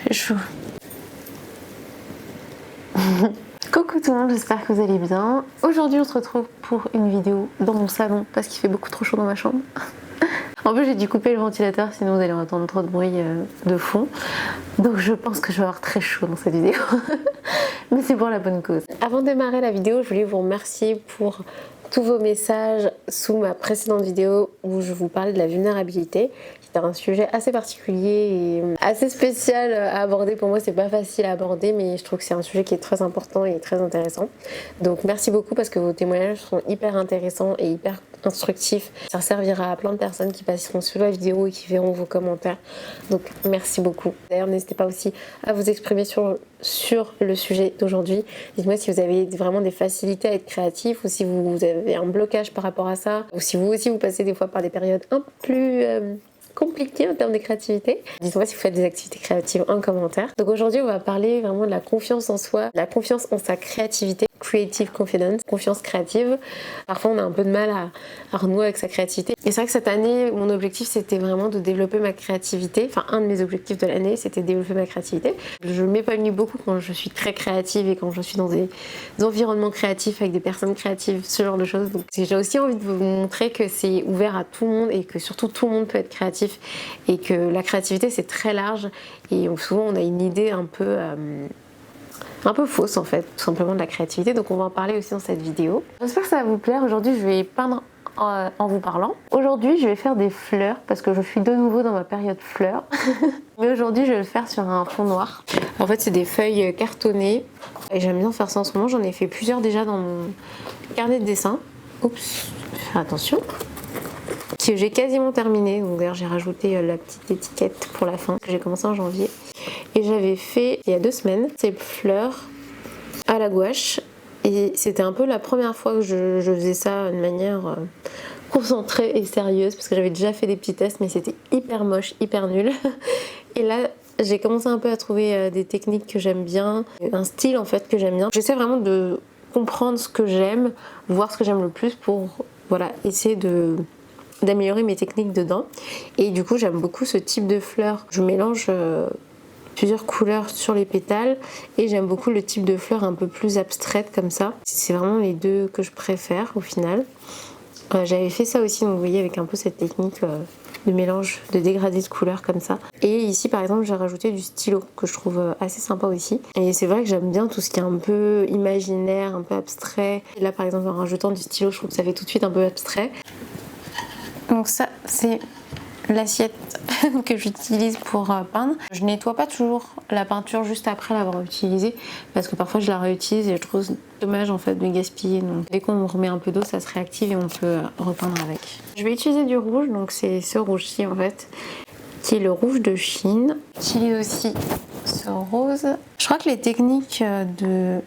fait chaud. Coucou tout le monde, j'espère que vous allez bien. Aujourd'hui on se retrouve pour une vidéo dans mon salon parce qu'il fait beaucoup trop chaud dans ma chambre. En plus j'ai dû couper le ventilateur sinon vous allez entendre trop de bruit de fond. Donc je pense que je vais avoir très chaud dans cette vidéo. Mais c'est pour la bonne cause. Avant de démarrer la vidéo, je voulais vous remercier pour tous vos messages sous ma précédente vidéo où je vous parlais de la vulnérabilité. C'était un sujet assez particulier et assez spécial à aborder. Pour moi c'est pas facile à aborder, mais je trouve que c'est un sujet qui est très important et très intéressant. Donc merci beaucoup parce que vos témoignages sont hyper intéressants et hyper instructifs. Ça servira à plein de personnes qui passeront sur la vidéo et qui verront vos commentaires. Donc merci beaucoup. D'ailleurs n'hésitez pas aussi à vous exprimer sur le sujet d'aujourd'hui. Dites-moi si vous avez vraiment des facilités à être créatif ou si vous avez un blocage par rapport à ça, ou si vous aussi vous passez des fois par des périodes un peu plus compliqué en termes de créativité. Dites-moi si vous faites des activités créatives en commentaire. Donc aujourd'hui on va parler vraiment de la confiance en soi, la confiance en sa créativité, creative confidence, confiance créative. Parfois on a un peu de mal à renouer avec sa créativité. Et c'est vrai que cette année mon objectif c'était vraiment de développer ma créativité. Enfin un de mes objectifs de l'année c'était de développer ma créativité. Je m'épanouis beaucoup quand je suis très créative et quand je suis dans des environnements créatifs avec des personnes créatives, ce genre de choses. Donc j'ai aussi envie de vous montrer que c'est ouvert à tout le monde et que surtout tout le monde peut être créatif. Et que la créativité c'est très large et souvent on a une idée un peu fausse en fait, tout simplement de la créativité, donc on va en parler aussi dans cette vidéo. J'espère que ça va vous plaire. Aujourd'hui je vais peindre en vous parlant. Aujourd'hui je vais faire des fleurs parce que je suis de nouveau dans ma période fleurs. Mais aujourd'hui je vais le faire sur un fond noir. En fait c'est des feuilles cartonnées et j'aime bien faire ça en ce moment. J'en ai fait plusieurs déjà dans mon carnet de dessin. Oups, faire attention. Que j'ai quasiment terminé, donc d'ailleurs j'ai rajouté la petite étiquette pour la fin que j'ai commencé en janvier, et j'avais fait il y a 2 semaines ces fleurs à la gouache et c'était un peu la première fois que je faisais ça de manière concentrée et sérieuse parce que j'avais déjà fait des petits tests mais c'était hyper moche, hyper nul. Et là j'ai commencé un peu à trouver des techniques que j'aime bien, un style en fait que j'aime bien. J'essaie vraiment de comprendre ce que j'aime, voir ce que j'aime le plus pour voilà essayer d'améliorer mes techniques dedans. Et du coup j'aime beaucoup ce type de fleurs. Je mélange plusieurs couleurs sur les pétales et j'aime beaucoup le type de fleurs un peu plus abstraite comme ça. C'est vraiment les deux que je préfère au final. J'avais fait ça aussi, donc vous voyez, avec un peu cette technique de mélange, de dégradé de couleurs comme ça. Et ici par exemple j'ai rajouté du stylo que je trouve assez sympa aussi. Et c'est vrai que j'aime bien tout ce qui est un peu imaginaire, un peu abstrait. Et là par exemple en rajoutant du stylo je trouve que ça fait tout de suite un peu abstrait. Donc ça c'est l'assiette que j'utilise pour peindre. Je nettoie pas toujours la peinture juste après l'avoir utilisée parce que parfois je la réutilise et je trouve dommage en fait de gaspiller. Donc dès qu'on remet un peu d'eau ça se réactive et on peut repeindre avec. Je vais utiliser du rouge, donc c'est ce rouge-ci en fait qui est le rouge de Chine. J'utilise aussi ce rose. Je crois que les techniques de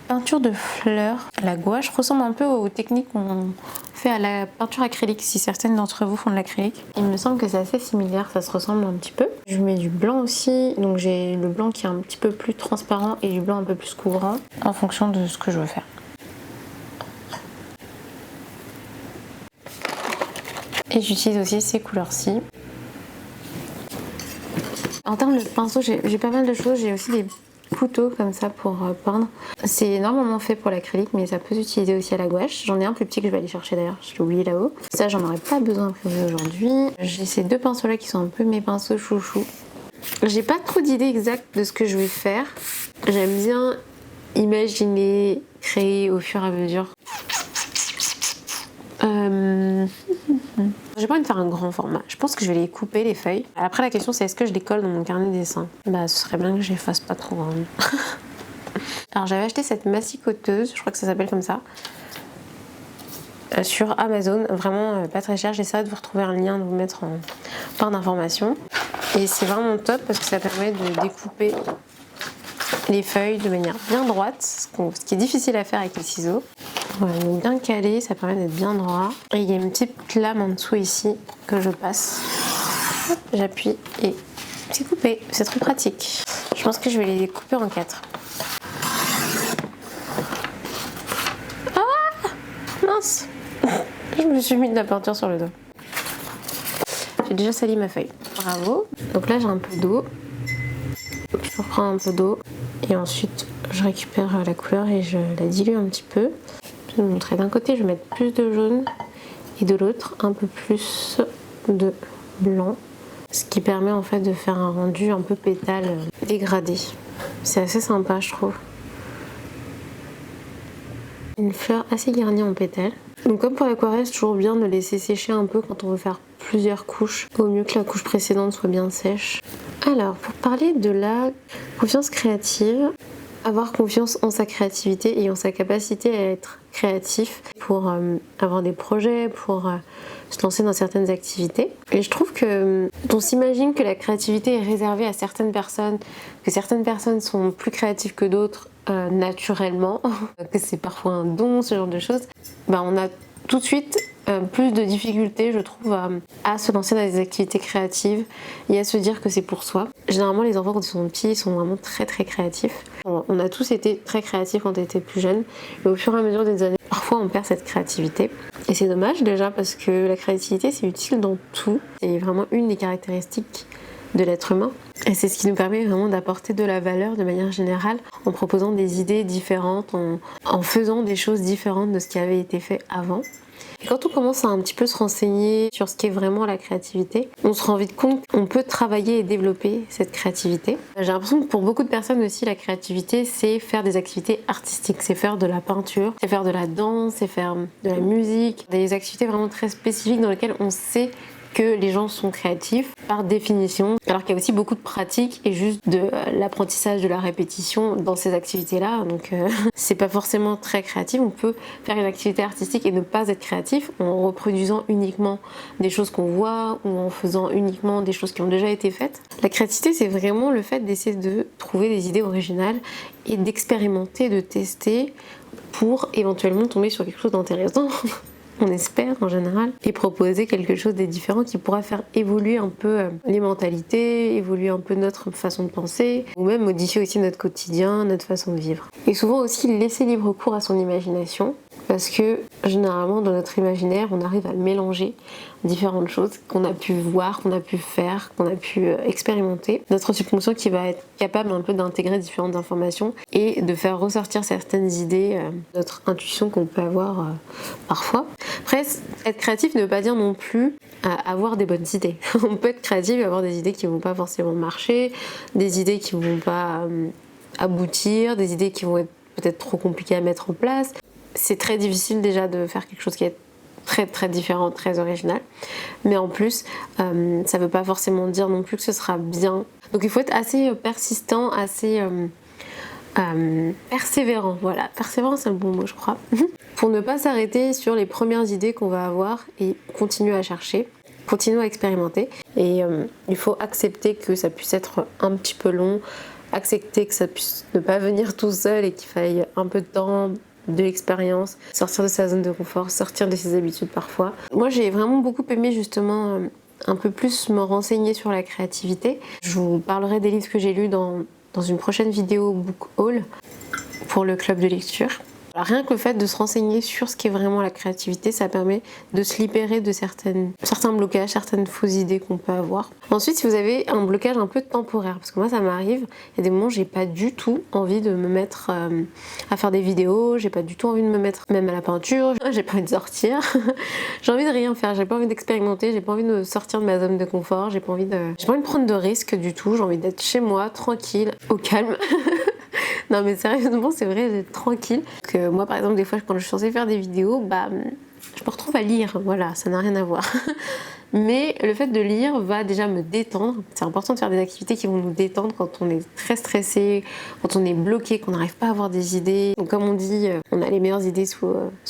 peinture de fleurs à la gouache ressemble un peu aux techniques qu'on fait à la peinture acrylique si certaines d'entre vous font de l'acrylique. Il me semble que c'est assez similaire, ça se ressemble un petit peu. Je mets du blanc aussi, donc j'ai le blanc qui est un petit peu plus transparent et du blanc un peu plus couvrant en fonction de ce que je veux faire. Et j'utilise aussi ces couleurs-ci. En termes de pinceau, j'ai pas mal de choses, j'ai aussi des couteau comme ça pour peindre. C'est normalement fait pour l'acrylique mais ça peut s'utiliser aussi à la gouache. J'en ai un plus petit que je vais aller chercher d'ailleurs, je l'ai oublié là-haut. Ça j'en aurais pas besoin aujourd'hui. J'ai ces 2 pinceaux là qui sont un peu mes pinceaux chouchous. J'ai pas trop d'idées exactes de ce que je vais faire. J'aime bien imaginer, créer au fur et à mesure. J'ai pas envie de faire un grand format. Je pense que je vais les couper les feuilles. Après la question c'est est-ce que je les colle dans mon carnet de dessin. Bah ce serait bien que je les fasse pas trop grandes. Alors j'avais acheté cette massicoteuse, je crois que ça s'appelle comme ça, sur Amazon, vraiment pas très cher. J'essaierai de vous retrouver un lien, de vous mettre en barre d'informations. Et c'est vraiment top parce que ça permet de découper les feuilles de manière bien droite, ce qui est difficile à faire avec les ciseaux. Voilà, donc bien calé, ça permet d'être bien droit. Et il y a une petite lame en dessous ici que je passe. J'appuie et c'est coupé. C'est très pratique. Je pense que je vais les couper en 4. Ah mince. Je me suis mis de la peinture sur le doigt. J'ai déjà sali ma feuille. Bravo. Donc là j'ai un peu d'eau. Je prends un peu d'eau et ensuite je récupère la couleur et je la dilue un petit peu. Je vais vous montrer, d'un côté je vais mettre plus de jaune et de l'autre un peu plus de blanc, ce qui permet en fait de faire un rendu un peu pétale dégradé. C'est assez sympa, je trouve. Une fleur assez garnie en pétales. Donc comme pour l'aquarelle, c'est toujours bien de laisser sécher un peu quand on veut faire plusieurs couches. Au mieux que la couche précédente soit bien sèche. Alors, pour parler de la confiance créative, avoir confiance en sa créativité et en sa capacité à être créatif pour avoir des projets, pour se lancer dans certaines activités. Et je trouve que on s'imagine que la créativité est réservée à certaines personnes, que certaines personnes sont plus créatives que d'autres naturellement, que c'est parfois un don, ce genre de choses. On a tout de suite plus de difficultés, je trouve, à se lancer dans des activités créatives et à se dire que c'est pour soi. Généralement, les enfants, quand ils sont petits, ils sont vraiment très très créatifs. On a tous été très créatifs quand on était plus jeunes, et au fur et à mesure des années, parfois on perd cette créativité. Et c'est dommage déjà parce que la créativité, c'est utile dans tout. C'est vraiment une des caractéristiques de l'être humain. Et c'est ce qui nous permet vraiment d'apporter de la valeur de manière générale, en proposant des idées différentes, en faisant des choses différentes de ce qui avait été fait avant. Et quand on commence à un petit peu se renseigner sur ce qu'est vraiment la créativité, on se rend vite compte qu'on peut travailler et développer cette créativité. J'ai l'impression que pour beaucoup de personnes aussi, la créativité, c'est faire des activités artistiques, c'est faire de la peinture, c'est faire de la danse, c'est faire de la musique, des activités vraiment très spécifiques dans lesquelles on sait que les gens sont créatifs par définition, alors qu'il y a aussi beaucoup de pratiques et juste de l'apprentissage, de la répétition dans ces activités-là, donc c'est pas forcément très créatif. On peut faire une activité artistique et ne pas être créatif en reproduisant uniquement des choses qu'on voit ou en faisant uniquement des choses qui ont déjà été faites. La créativité, c'est vraiment le fait d'essayer de trouver des idées originales et d'expérimenter, de tester pour éventuellement tomber sur quelque chose d'intéressant. On espère en général, et proposer quelque chose de différent qui pourra faire évoluer un peu les mentalités, évoluer un peu notre façon de penser, ou même modifier aussi notre quotidien, notre façon de vivre. Et souvent aussi laisser libre cours à son imagination, parce que généralement dans notre imaginaire, on arrive à mélanger différentes choses qu'on a pu voir, qu'on a pu faire, qu'on a pu expérimenter. Notre subconscient qui va être capable un peu d'intégrer différentes informations et de faire ressortir certaines idées, notre intuition qu'on peut avoir parfois. Après, être créatif ne veut pas dire non plus avoir des bonnes idées. On peut être créatif et avoir des idées qui vont pas forcément marcher, des idées qui vont pas aboutir, des idées qui vont être peut-être trop compliquées à mettre en place. C'est très difficile déjà de faire quelque chose qui est très très différent, très original. Mais en plus, ça veut pas forcément dire non plus que ce sera bien. Donc il faut être assez persistant, assez persévérant. Voilà, persévérant c'est le bon mot je crois. Pour ne pas s'arrêter sur les premières idées qu'on va avoir et continuer à chercher, continuer à expérimenter. Et il faut accepter que ça puisse être un petit peu long, accepter que ça puisse ne pas venir tout seul et qu'il faille un peu de temps, de l'expérience, sortir de sa zone de confort, sortir de ses habitudes parfois. Moi j'ai vraiment beaucoup aimé justement un peu plus me renseigner sur la créativité. Je vous parlerai des livres que j'ai lus dans une prochaine vidéo book haul pour le club de lecture. Alors rien que le fait de se renseigner sur ce qu'est vraiment la créativité, ça permet de se libérer de certains blocages, certaines fausses idées qu'on peut avoir. Ensuite, si vous avez un blocage un peu temporaire, parce que moi ça m'arrive, il y a des moments où j'ai pas du tout envie de me mettre à faire des vidéos, j'ai pas du tout envie de me mettre même à la peinture, j'ai pas envie de sortir, j'ai envie de rien faire, j'ai pas envie d'expérimenter, j'ai pas envie de sortir de ma zone de confort, j'ai pas envie de prendre de risques du tout, j'ai envie d'être chez moi, tranquille, au calme. Non mais sérieusement c'est vrai, d'être tranquille. Que moi par exemple des fois quand je suis censée faire des vidéos, je me retrouve à lire, voilà, ça n'a rien à voir. Mais le fait de lire va déjà me détendre. C'est important de faire des activités qui vont nous détendre quand on est très stressé, quand on est bloqué, qu'on n'arrive pas à avoir des idées. Donc comme on dit, on a les meilleures idées sous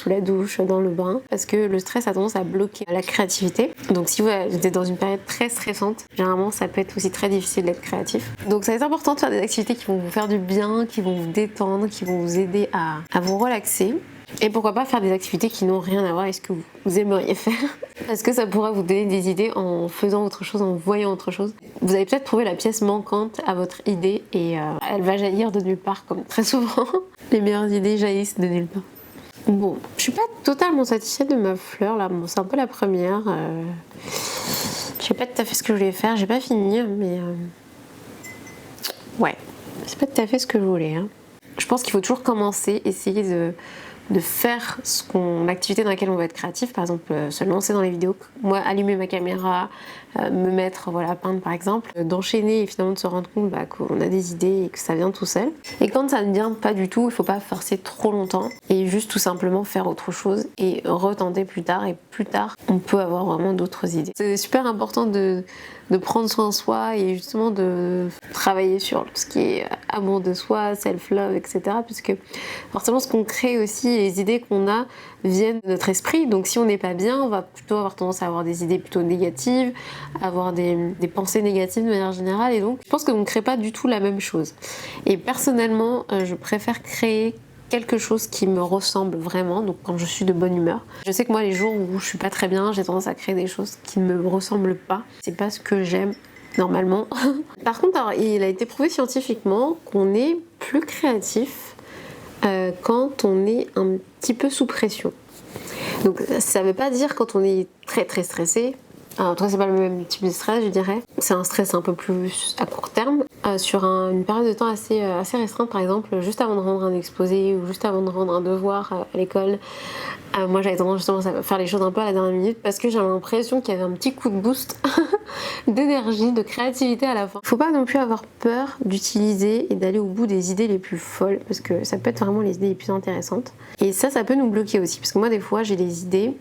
la douche, dans le bain, parce que le stress a tendance à bloquer la créativité. Donc si vous êtes dans une période très stressante, généralement ça peut être aussi très difficile d'être créatif. Donc ça va être important de faire des activités qui vont vous faire du bien, qui vont vous détendre, qui vont vous aider à vous relaxer. Et pourquoi pas faire des activités qui n'ont rien à voir avec ce que vous aimeriez faire, parce que ça pourra vous donner des idées en faisant autre chose, en voyant autre chose. Vous allez peut-être trouver la pièce manquante à votre idée et elle va jaillir de nulle part, comme très souvent. Les meilleures idées jaillissent de nulle part. Bon, je suis pas totalement satisfaite de ma fleur là, bon, c'est un peu la première. Je sais pas tout à fait ce que je voulais faire, j'ai pas fini, mais ouais. c'est pas tout à fait ce que je voulais. Hein. Je pense qu'il faut toujours commencer, essayer de faire l'activité dans laquelle on va être créatif, par exemple se lancer dans les vidéos, moi allumer ma caméra, me mettre voilà, à peindre par exemple, d'enchaîner et finalement de se rendre compte qu'on a des idées et que ça vient tout seul. Et quand ça ne vient pas du tout, il faut pas forcer trop longtemps et juste tout simplement faire autre chose et retenter plus tard, et plus tard on peut avoir vraiment d'autres idées. C'est super important de prendre soin de soi et justement de travailler sur tout ce qui est amour de soi, self-love, etc. Puisque forcément ce qu'on crée aussi, les idées qu'on a viennent de notre esprit. Donc si on n'est pas bien, on va plutôt avoir tendance à avoir des idées plutôt négatives, avoir des pensées négatives de manière générale. Et donc je pense qu'on ne crée pas du tout la même chose. Et personnellement, je préfère créer quelque chose qui me ressemble vraiment, donc quand je suis de bonne humeur. Je sais que moi les jours où je suis pas très bien, j'ai tendance à créer des choses qui ne me ressemblent pas. C'est pas ce que j'aime normalement. Par contre, alors, il a été prouvé scientifiquement qu'on est plus créatif quand on est un petit peu sous pression. Donc ça veut pas dire quand on est très très stressé. En tout cas, c'est pas le même type de stress, je dirais. C'est un stress un peu plus à court terme, sur une période de temps assez restreinte, par exemple, juste avant de rendre un exposé ou juste avant de rendre un devoir à l'école. Moi, j'avais tendance justement à faire les choses un peu à la dernière minute parce que j'avais l'impression qu'il y avait un petit coup de boost d'énergie, de créativité à la fin. Faut pas non plus avoir peur d'utiliser et d'aller au bout des idées les plus folles parce que ça peut être vraiment les idées les plus intéressantes. Et ça peut nous bloquer aussi parce que moi, des fois, j'ai des idées.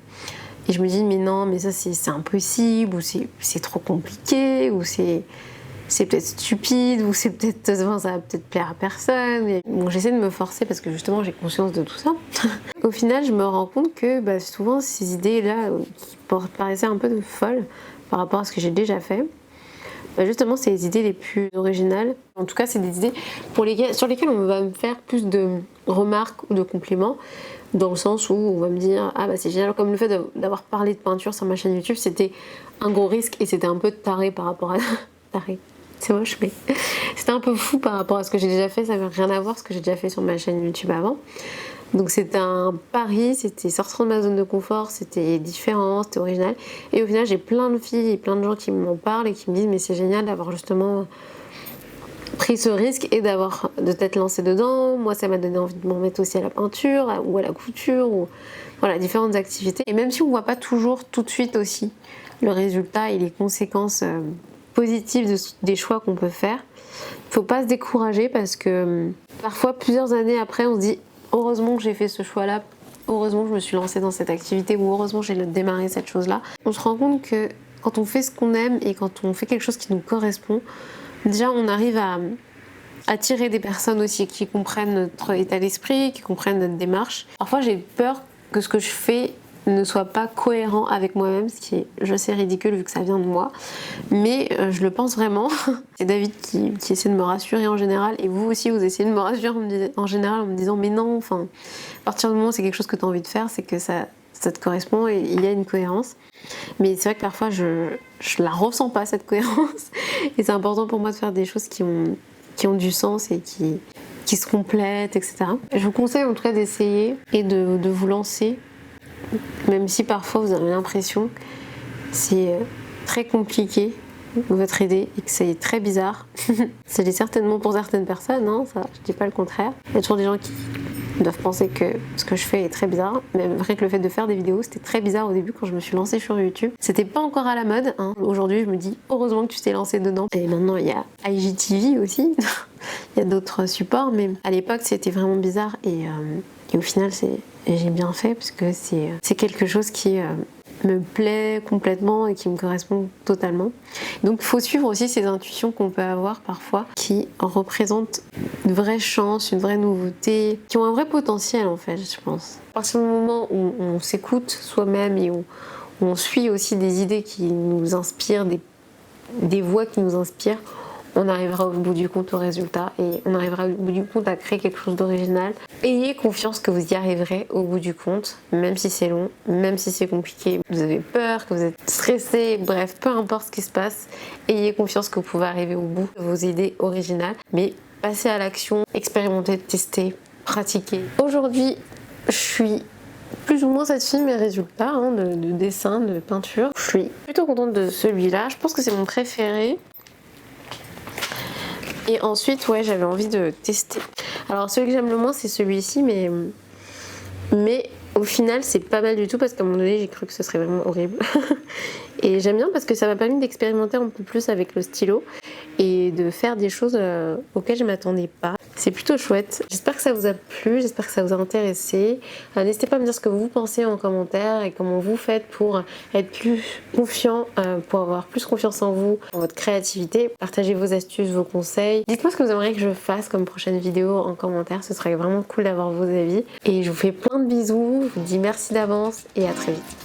Et je me dis mais non, mais ça c'est impossible, ou c'est trop compliqué, ou c'est peut-être stupide, ou c'est peut-être, enfin, ça va peut-être plaire à personne. Et bon, j'essaie de me forcer parce que justement j'ai conscience de tout ça. Au final, je me rends compte que souvent ces idées-là qui paraissaient un peu folles par rapport à ce que j'ai déjà fait, justement c'est les idées les plus originales. En tout cas, c'est des idées sur lesquelles on va me faire plus de remarques ou de compliments. Dans le sens où on va me dire ah c'est génial, comme le fait d'avoir parlé de peinture sur ma chaîne YouTube, c'était un gros risque et c'était un peu taré par rapport à taré, c'est moche mais c'était un peu fou par rapport à ce que j'ai déjà fait, ça n'avait rien à voir ce que j'ai déjà fait sur ma chaîne YouTube avant. Donc c'était un pari, c'était sortir de ma zone de confort, c'était différent, c'était original. Et au final j'ai plein de filles et plein de gens qui m'en parlent et qui me disent mais c'est génial d'avoir justement pris ce risque et de t'être lancé dedans. Moi ça m'a donné envie de m'en mettre aussi à la peinture ou à la couture ou voilà, différentes activités. Et même si on voit pas toujours tout de suite aussi le résultat et les conséquences positives des choix qu'on peut faire, faut pas se décourager parce que parfois plusieurs années après on se dit heureusement que j'ai fait ce choix là, heureusement que je me suis lancée dans cette activité ou heureusement que j'ai démarré cette chose là. On se rend compte que quand on fait ce qu'on aime et quand on fait quelque chose qui nous correspond, déjà on arrive à attirer des personnes aussi qui comprennent notre état d'esprit, qui comprennent notre démarche. Parfois j'ai peur que ce que je fais ne soit pas cohérent avec moi-même, ce qui est, je sais, ridicule vu que ça vient de moi, mais je le pense vraiment. C'est David qui essaie de me rassurer en général, et vous aussi vous essayez de me rassurer en général en me disant mais non, enfin, à partir du moment où c'est quelque chose que tu as envie de faire, c'est que ça te correspond et il y a une cohérence. Mais c'est vrai que parfois je la ressens pas cette cohérence, et c'est important pour moi de faire des choses qui ont du sens et qui se complètent, etc. Je vous conseille en tout cas d'essayer et de vous lancer, même si parfois vous avez l'impression que c'est très compliqué votre idée et que c'est très bizarre. Ça l'est certainement pour certaines personnes, hein, ça, je dis pas le contraire. Il y a toujours des gens qui doivent penser que ce que je fais est très bizarre. Mais vrai que le fait de faire des vidéos, c'était très bizarre au début quand je me suis lancée sur YouTube. C'était pas encore à la mode, hein. Aujourd'hui je me dis heureusement que tu t'es lancée dedans. Et maintenant il y a IGTV aussi, il y a d'autres supports, mais à l'époque c'était vraiment bizarre et au final j'ai bien fait parce que c'est quelque chose qui me plaît complètement et qui me correspond totalement. Donc il faut suivre aussi ces intuitions qu'on peut avoir parfois qui représentent une vraie chance, une vraie nouveauté, qui ont un vrai potentiel en fait, je pense. À partir du moment où on s'écoute soi-même et où on suit aussi des idées qui nous inspirent, des voix qui nous inspirent, on arrivera au bout du compte au résultat et on arrivera au bout du compte à créer quelque chose d'original. Ayez confiance que vous y arriverez au bout du compte, même si c'est long, même si c'est compliqué, vous avez peur, que vous êtes stressé, bref, peu importe ce qui se passe, ayez confiance que vous pouvez arriver au bout de vos idées originales, mais passez à l'action, expérimentez, testez, pratiquez. Aujourd'hui, je suis plus ou moins satisfaite de mes résultats de dessin, de peinture. Je suis plutôt contente de celui-là, je pense que c'est mon préféré. Et ensuite, ouais, j'avais envie de tester. Alors celui que j'aime le moins, c'est celui-ci, mais au final, c'est pas mal du tout parce qu'à un moment donné, j'ai cru que ce serait vraiment horrible. Et j'aime bien parce que ça m'a permis d'expérimenter un peu plus avec le stylo et de faire des choses auxquelles je m'attendais pas. C'est plutôt chouette. J'espère que ça vous a plu, j'espère que ça vous a intéressé. N'hésitez pas à me dire ce que vous pensez en commentaire et comment vous faites pour être plus confiant, pour avoir plus confiance en vous, en votre créativité. Partagez vos astuces, vos conseils. Dites-moi ce que vous aimeriez que je fasse comme prochaine vidéo en commentaire. Ce serait vraiment cool d'avoir vos avis. Et je vous fais plein de bisous. Je vous dis merci d'avance et à très vite.